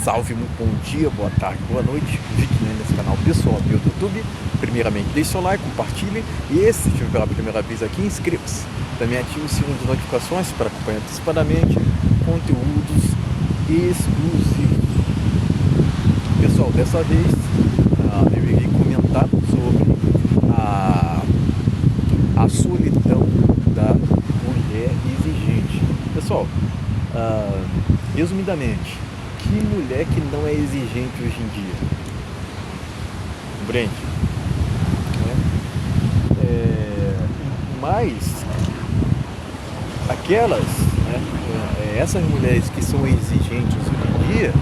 Salve, muito bom dia, boa tarde, boa noite. Fique nesse canal pessoal meu do YouTube. Primeiramente, deixe seu like, compartilhe. E se estiver pela primeira vez aqui, inscreva-se. Também ative o sininho de notificações para acompanhar antecipadamente conteúdos exclusivos. Pessoal, dessa vez eu irei comentar sobre a solidão da mulher exigente. Pessoal, resumidamente, que mulher que não é exigente hoje em dia? Compreende? Mas aquelas, essas mulheres que são exigentes hoje em dia,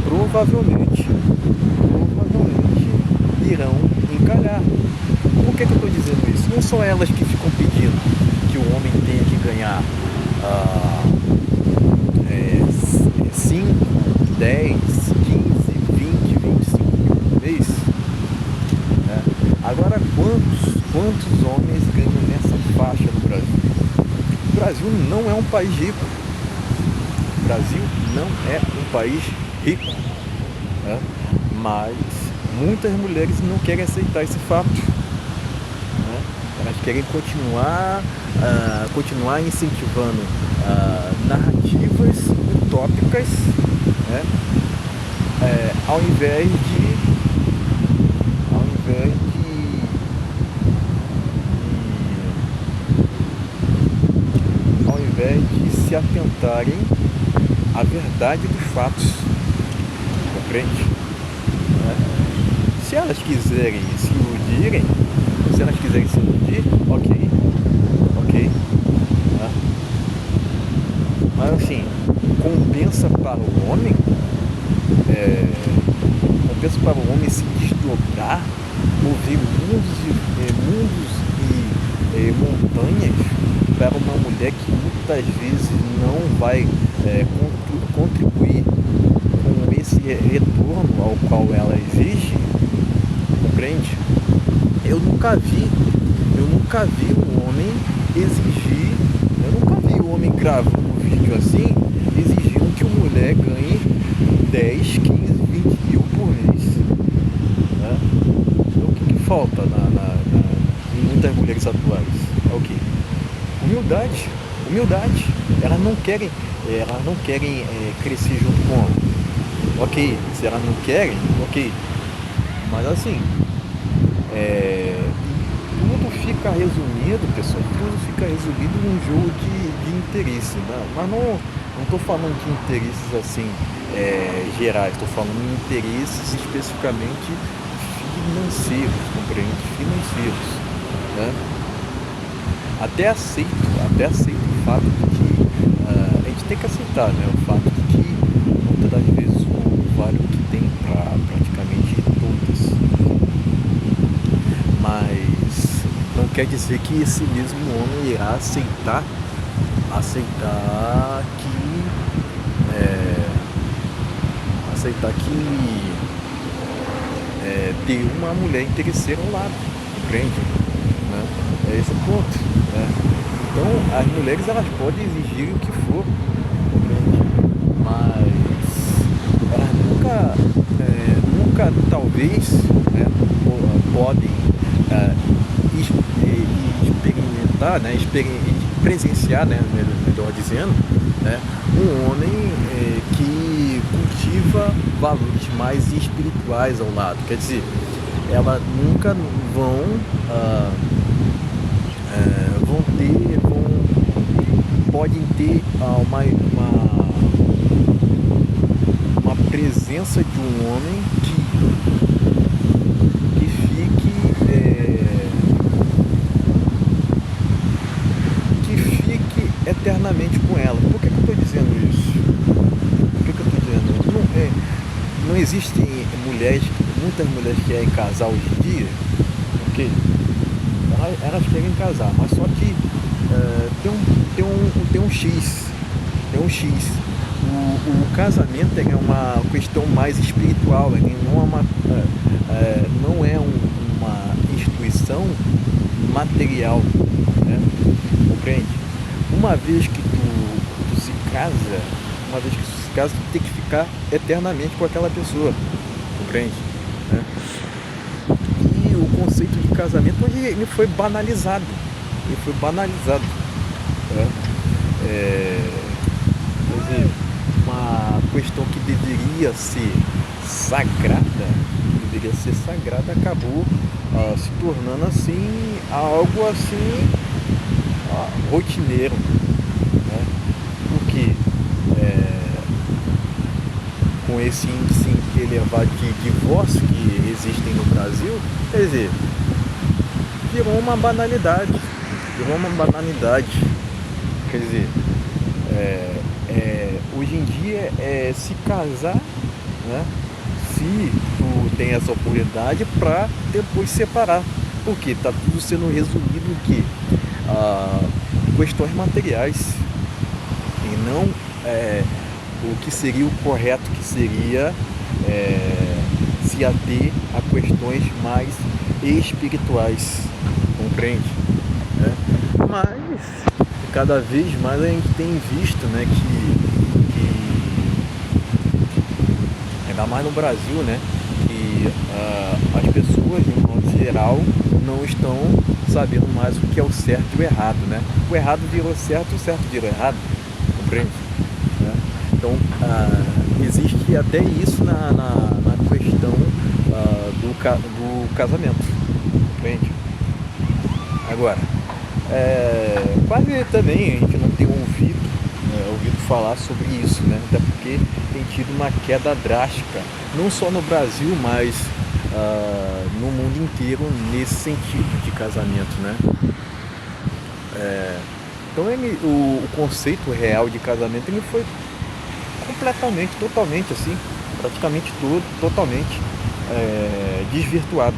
provavelmente irão encalhar. Por que eu estou dizendo isso? Não são elas que ficam pedindo que o homem tenha que ganhar 5, 10, 15, 20, 25 mil por mês. Agora, quantos homens ganham nessa faixa no Brasil? O Brasil não é um país rico. O Brasil não é um país rico. Mas muitas mulheres não querem aceitar esse fato. Elas querem continuar incentivando narrativas utópicas, ao invés de se atentarem à verdade dos fatos. Compreende? Se elas quiserem se iludir, ok. Mas assim, compensa para o homem se desdobrar, mover mundos e montanhas para uma mulher que muitas vezes não vai contribuir com esse retorno ao qual ela exige. Compreende? Eu nunca vi um homem exigir, eu nunca vi um homem gravando um vídeo assim, exigindo que uma mulher ganhe 10, 15, 20 mil por mês. Então, o que falta em muitas mulheres atuais? É o quê? Humildade. Elas não querem crescer junto com o homem. Ok, se elas não querem, ok. Mas assim, tudo fica resumido, pessoal, num jogo de interesse, né? Mas não estou falando de interesses assim gerais, estou falando de interesses especificamente financeiros, compreende? Financeiros, né? Até aceito o fato de que a gente tem que aceitar, né? O fato de que muitas das vezes o homem vale o que tem para praticamente todas. Mas não quer dizer que esse mesmo homem irá aceitar que ter uma mulher interesseira ao lado, compreende? É esse o ponto, Então as mulheres elas podem exigir o que for, compreende? Mas elas nunca talvez podem experimentar, presenciar, melhor dizendo, um homem que cultiva valores mais espirituais ao lado. Quer dizer, elas nunca podem ter uma presença de um homem que fique eternamente com ela. Por que eu estou dizendo isso? Não existem muitas mulheres que querem casar hoje em dia, ok? Elas querem casar, mas só que tem um X. O casamento é uma questão mais espiritual, não é uma instituição material, compreende? Uma vez que tu se casa, caso, ter que ficar eternamente com aquela pessoa, compreende? Né? E o conceito de casamento ele foi banalizado. Ele foi banalizado. Né? Quer dizer, uma questão que deveria ser sagrada, acabou se tornando assim, algo assim, rotineiro, né? Porque com esse índice elevado de divórcio que existem no Brasil, quer dizer, virou uma banalidade, quer dizer, hoje em dia se casar, né, se tu tem essa oportunidade para depois separar, porque tá tudo sendo resumido em que questões materiais e não o que seria o correto, que seria se ater a questões mais espirituais, compreende? Né? Mas cada vez mais a gente tem visto, né, que ainda mais no Brasil, né, que as pessoas, de um modo geral, não estão sabendo mais o que é o certo e o errado, né? O errado virou certo, o certo virou errado, compreende? Né? Então, existe até isso na questão do casamento, compreende? Agora, quase também a gente não tem ouvido falar sobre isso, né? Até porque tem tido uma queda drástica, não só no Brasil, mas no mundo inteiro, nesse sentido de casamento, né? Então o conceito real de casamento ele foi completamente, totalmente assim, praticamente totalmente desvirtuado,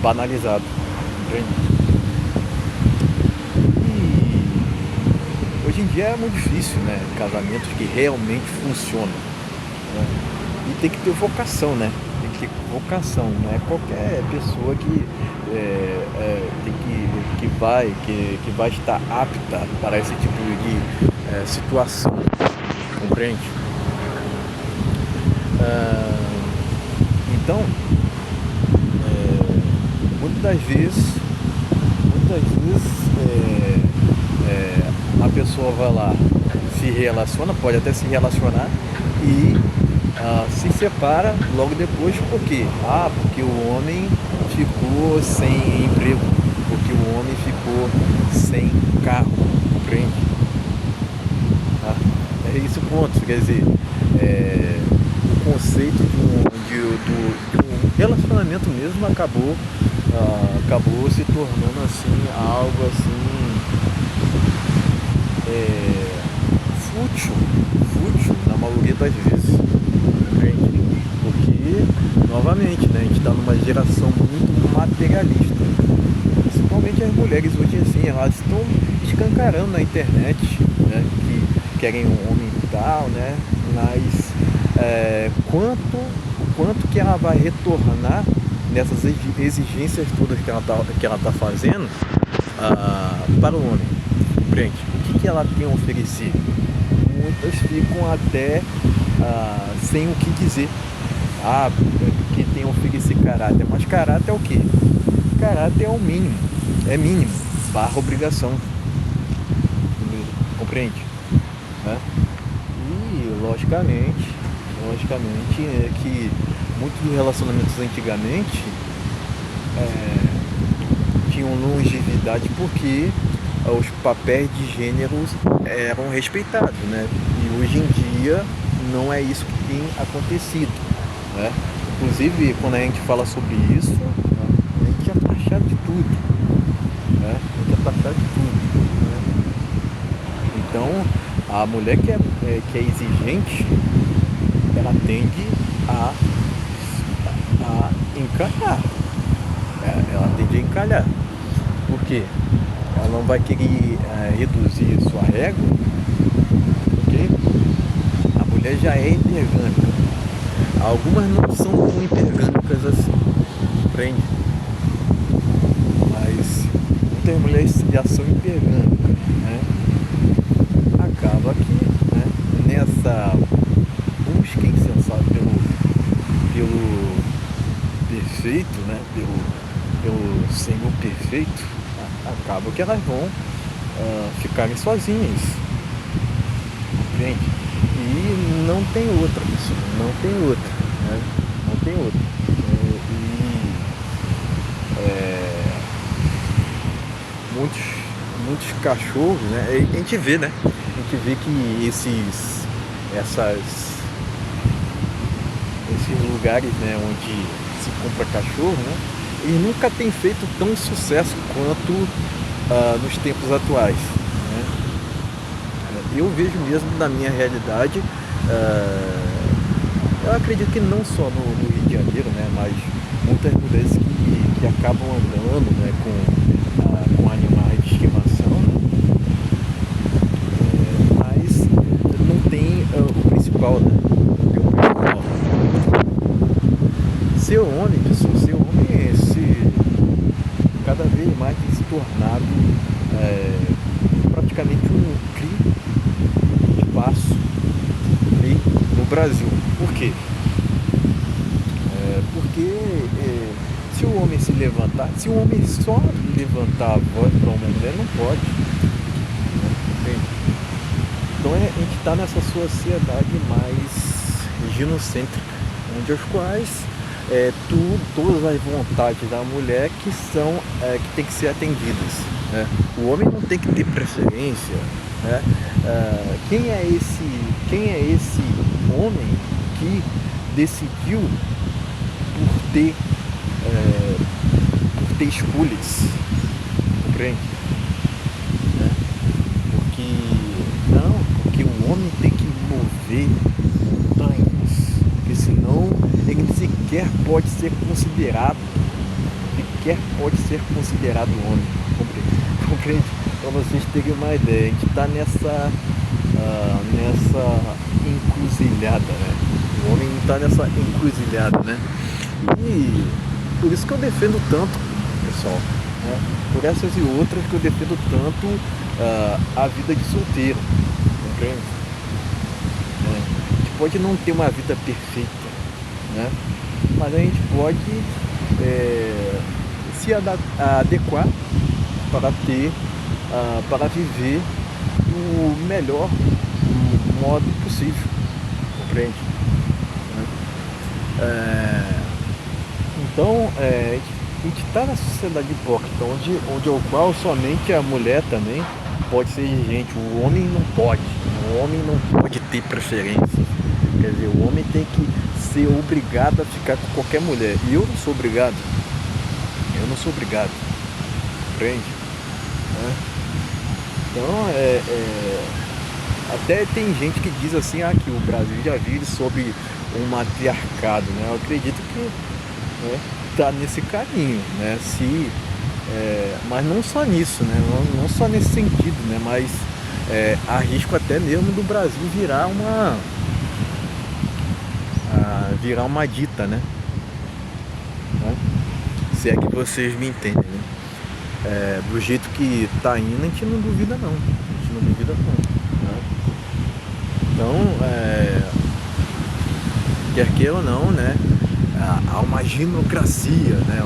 banalizado, entende? Hoje em dia é muito difícil, né? Casamentos que realmente funcionam, né? E tem que ter vocação, né? Tem que ter vocação, não é qualquer pessoa que vai estar apta para esse tipo de situação, compreende? Então, muitas das vezes a pessoa vai lá, se relaciona, pode até se relacionar e se separa logo depois, porque o homem ficou sem emprego, porque o homem ficou sem carro, compreende? É esse o ponto, quer dizer, o conceito de um relacionamento mesmo acabou se tornando assim, algo assim, fútil na maioria das vezes, entende? Porque, novamente, né, a gente está numa geração muito materialista, principalmente as mulheres hoje assim, elas estão escancarando na internet, né, que querem um homem e tal, né, mas quanto que ela vai retornar nessas exigências todas que ela tá fazendo para o homem, compreende? O que ela tem a oferecer? Muitas ficam até sem o que dizer. Porque tem a oferecer caráter, mas caráter é o quê? Caráter é o mínimo, mínimo, barra obrigação, compreende? Né? E logicamente é que muitos dos relacionamentos antigamente tinham longevidade porque os papéis de gêneros eram respeitados, né? E hoje em dia não é isso que tem acontecido, né? Inclusive, quando a gente fala sobre isso, né, a gente é taxado de tudo, né? Né? Então, a mulher que é exigente, ela tende a encalhar. Ela tende a encalhar. Por quê? Ela não vai querer reduzir sua régua, porque a mulher já é hipergâmica. Algumas não são tão hipergâmicas assim, compreende? Mas muitas mulheres já são hipergâmicas, né? Acaba que, né, perfeito, né? Pelo Senhor perfeito, acaba que elas vão ficarem sozinhas, entende? E não tem outra, pessoal, não tem outra, né? Não tem outra. Muitos, muitos cachorros, né? A gente vê, né? A gente vê que esses lugares, né, onde se compra cachorro, né? Eles nunca têm feito tão sucesso quanto nos tempos atuais, né? Eu vejo mesmo na minha realidade, eu acredito que não só no Rio de Janeiro, né, mas muitas mulheres que acabam andando, né, com animais de estimação, mas não tem o principal, né? Não tem o principal. Ser homem, pessoal, ser homem cada vez mais tem se tornado praticamente um crime de espaço no Brasil. Por quê? Porque se o homem se levantar, se o homem só levantar a voz para uma mulher, não pode. Né? Então a gente está nessa sociedade mais ginocêntrica, onde as quais todas as vontades da mulher que tem que ser atendidas, né? O homem não tem que ter preferência, né? Quem é esse homem que decidiu por ter escolhas, compreende? Né? Porque o homem tem que mover montanhas, porque senão ele sequer pode ser considerado homem, compreende? Para vocês terem uma ideia, a gente está nessa encruzilhada, né? O homem está nessa encruzilhada, né? E por isso que eu defendo tanto, pessoal, né? Por essas e outras que eu defendo tanto a vida de solteiro, compreende? A gente pode não ter uma vida perfeita, né? Mas a gente pode se adequar para viver o melhor modo possível, compreende? Então, a gente está na sociedade hipócrita, onde ao qual somente a mulher também pode ser exigente. O homem não pode. O homem não pode ter preferência. Quer dizer, o homem tem que ser obrigado a ficar com qualquer mulher. E eu não sou obrigado. Compreende? Então, até tem gente que diz assim, que o Brasil já vive sob um matriarcado, né? Eu acredito que está nesse caminho, né? Mas não só nisso, né? Não só nesse sentido, né? Mas há risco até mesmo do Brasil virar uma dita, né? Se é que vocês me entendem, né? Do jeito que tá indo, a gente não duvida não. Né? Então, quer queira ou não, né? Há uma ginocracia, né?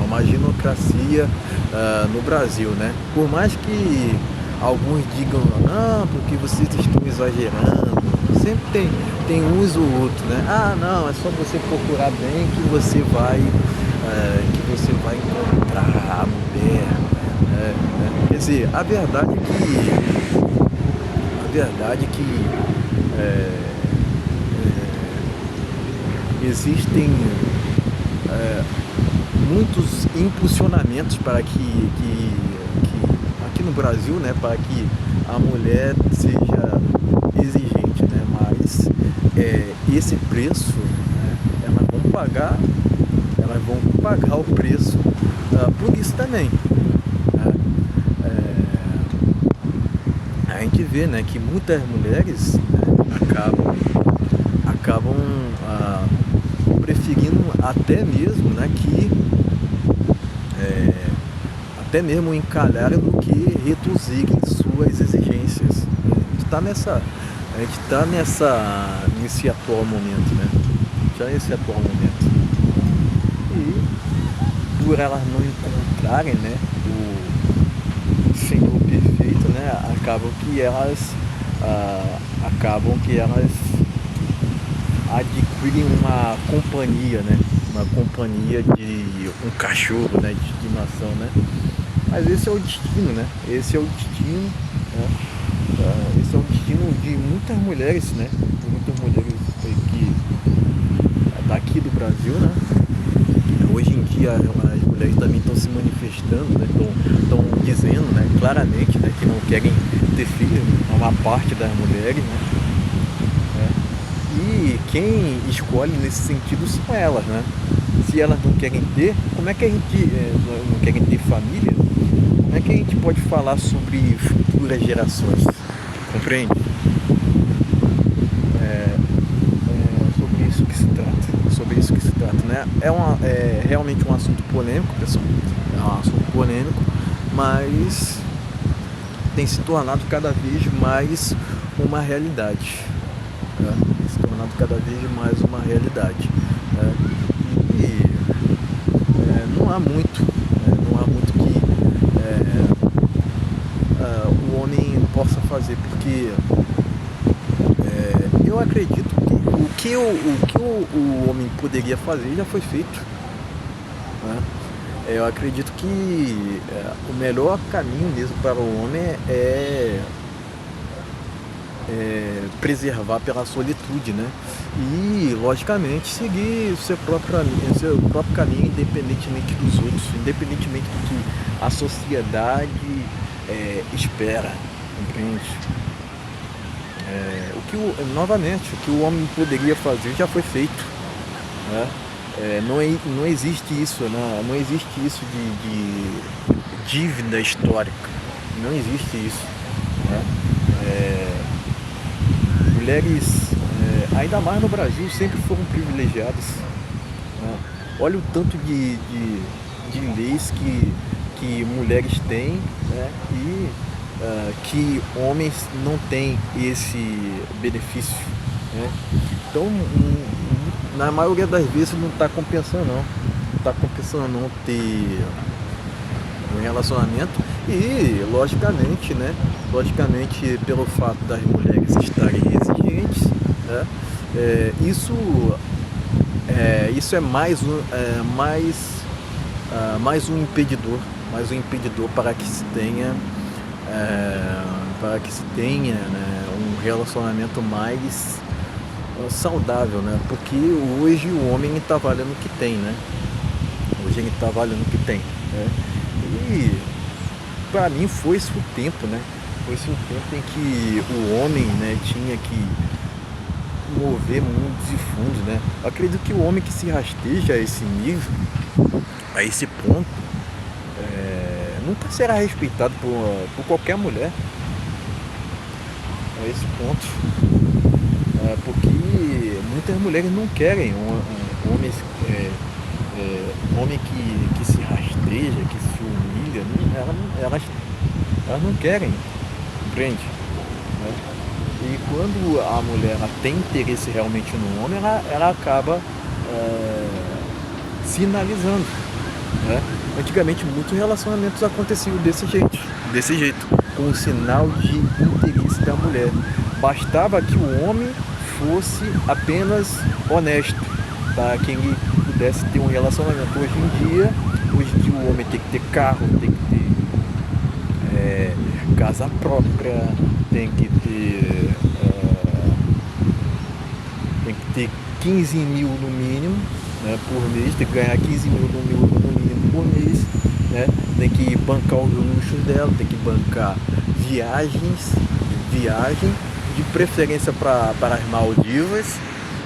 No Brasil, né? Por mais que alguns digam, não, porque vocês estão exagerando, sempre tem uns ou outros, né? Não, é só você procurar bem que você vai encontrar a mulher, né? Quer dizer, a verdade é que existem muitos impulsionamentos para que aqui no Brasil, né, para que a mulher seja exigente, né, mas esse preço, né, elas vão pagar o preço por isso também, né? A gente vê, né, que muitas mulheres, né, acabam preferindo até mesmo, né, até mesmo encalharem do que reduzirem suas exigências. A gente está nesse atual momento, né? Já nesse atual momento. por elas não encontrarem, né, o Senhor perfeito, né, acabam que elas adquirem uma companhia, né, uma companhia de um cachorro, né, de estimação, né. Mas esse é o destino, né? Esse é o destino, né? Esse é o destino de muitas mulheres, né? De muitas mulheres que daqui do Brasil, né? Hoje em dia as mulheres também estão se manifestando, né? Estão dizendo, né, claramente, né, que não querem ter filho, uma parte das mulheres, né? E quem escolhe nesse sentido são elas, né? Se elas não querem ter, como é que a gente não querem ter família? Como é que a gente pode falar sobre futuras gerações? Compreende? Sobre isso que se trata. Sobre isso que se trata, né? É realmente um assunto polêmico, pessoal. É um assunto polêmico, mas tem se tornado cada vez mais uma realidade. Né? Tem se tornado cada vez mais uma realidade. Né? E não há muito que o homem possa fazer, porque eu acredito que o homem poderia fazer já foi feito, né? Eu acredito que o melhor caminho mesmo para o homem é preservar pela solitude, né? E logicamente seguir seu próprio caminho, independentemente dos outros, independentemente do que a sociedade espera, compreende? Novamente, o que o homem poderia fazer já foi feito, né? Não existe isso, né? Não existe isso de dívida histórica, não existe isso, né? Mulheres, ainda mais no Brasil, sempre foram privilegiadas, né? Olha o tanto de leis que mulheres têm, né? E que homens não têm esse benefício, né? Então, na maioria das vezes não está compensando não. Não está compensando não ter um relacionamento. E logicamente, né? Logicamente, pelo fato das mulheres estarem exigentes, né? Isso é mais um impedidor, para que se tenha né, um relacionamento mais saudável, né? Porque hoje o homem está valendo o que tem, né? Hoje ele está valendo o que tem, né? E para mim foi-se o tempo, né? Foi-se um tempo em que o homem, né, tinha que mover mundos e fundos, né? Eu acredito que o homem que se rasteja a esse nível, a esse ponto, nunca será respeitado por qualquer mulher. A esse ponto. Porque muitas mulheres não querem homem que se rasteja, que se humilha. Elas não querem, compreende? Né? E quando a mulher tem interesse realmente no homem, ela acaba sinalizando, né? Antigamente muitos relacionamentos aconteciam desse jeito, com o sinal de interesse da mulher. Bastava que o homem fosse apenas honesto para que ele pudesse ter um relacionamento. Hoje em dia o homem tem que ter carro, tem que ter casa própria, tem que ter 15 mil no mínimo, né, por mês, tem que ganhar 15 mil no mínimo por mês, né? Tem que bancar os luxos dela, tem que bancar viagem, de preferência para as Maldivas,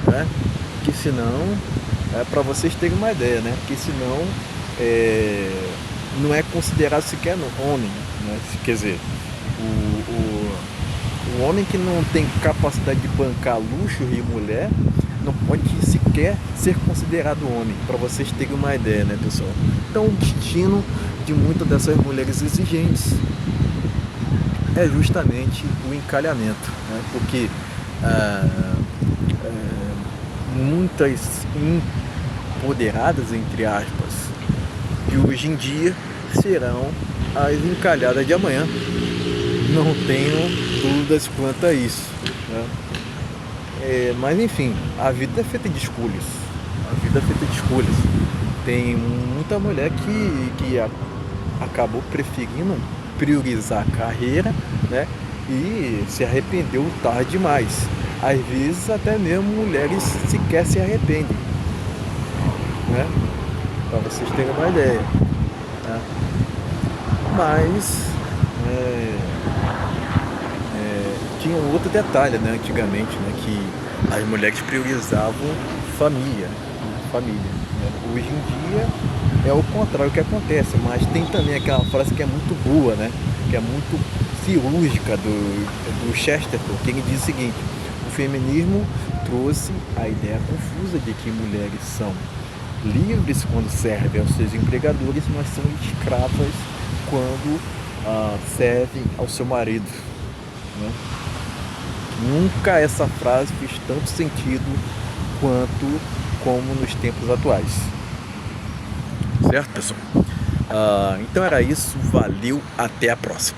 né? Que senão, para vocês terem uma ideia, né? Porque senão não é considerado sequer homem, né? Quer dizer, o homem que não tem capacidade de bancar luxo e mulher não pode sequer ser considerado homem, para vocês terem uma ideia, né, pessoal? Então o destino de muitas dessas mulheres exigentes é justamente o encalhamento, né? Porque muitas empoderadas, entre aspas, de hoje em dia serão as encalhadas de amanhã. Não tenho dúvidas quanto a isso, né? Mas enfim, a vida é feita de escolhas. A vida é feita de escolhas. Tem muita mulher que acabou preferindo priorizar a carreira, né? E se arrependeu tarde demais. Às vezes até mesmo mulheres sequer se arrependem, né? Para vocês terem uma ideia, né? Mas tinha um outro detalhe, né, antigamente, né, que as mulheres priorizavam família, né, família, né? Hoje em dia é o contrário que acontece, mas tem também aquela frase que é muito boa, né, que é muito cirúrgica do Chesterton, que ele diz o seguinte: o feminismo trouxe a ideia confusa de que mulheres são livres quando servem aos seus empregadores, mas são escravas quando servem ao seu marido, né? Nunca essa frase fez tanto sentido quanto como nos tempos atuais. Certo, pessoal? Então era isso. Valeu, até a próxima.